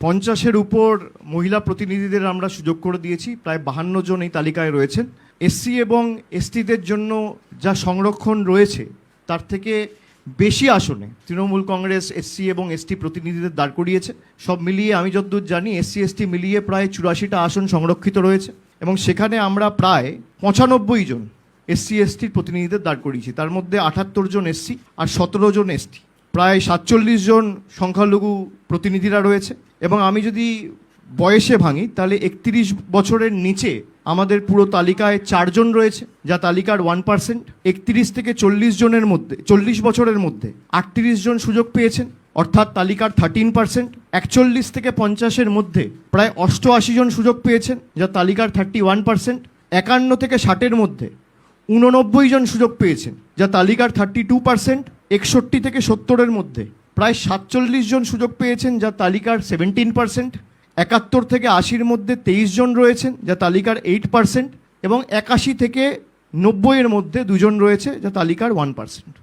50-এর উপর মহিলা প্রতিনিধিদের আমরা সুযোগ করে দিয়েছি। প্রায় 52 জন এই তালিকায় রয়েছেন। এসসি এবং এসটিদের জন্য যা সংরক্ষণ রয়েছে তার থেকে বেশি আসনে তৃণমূল কংগ্রেস এসসি এবং এসটি প্রতিনিধিদের দাঁড় করিয়েছে। সব মিলিয়ে আমি যতদূর জানি এসসি এসটি মিলিয়ে প্রায় 84টা আসন সংরক্ষিত রয়েছে এবং সেখানে আমরা প্রায় 95 জন এসসি এসটির প্রতিনিধিদের দাঁড় করিয়েছি। তার মধ্যে 78 জন এসসি আর 17 জন এসটি, প্রায় 47 জন সংখ্যালঘু প্রতিনিধিরা রয়েছে। এবং আমি যদি বয়সে ভাঙি তাহলে 31 বছরের নিচে আমাদের পুরো তালিকায় 4 জন রয়েছে, যা তালিকার 1%। 31 থেকে 40 জনের মধ্যে 40 বছরের মধ্যে 38 জন সুযোগ পেয়েছেন, অর্থাৎ তালিকার 13%। 41 থেকে 50-এর মধ্যে প্রায় 88 জন সুযোগ পেয়েছেন, যা তালিকার 31%। 51 থেকে 60-এর মধ্যে 89 জন সুযোগ পেয়েছেন, যা তালিকার 32%। 61 থেকে 70-এর মধ্যে প্রায় 47 জন সুযোগ পেয়েছেন, যা তালিকার 17%। 71 থেকে 80-এর মধ্যে 23 জন রয়েছেন, যা তালিকার 8%। এবং 81 থেকে 90-এর মধ্যে 2 জন রয়েছে, যা তালিকার 1%।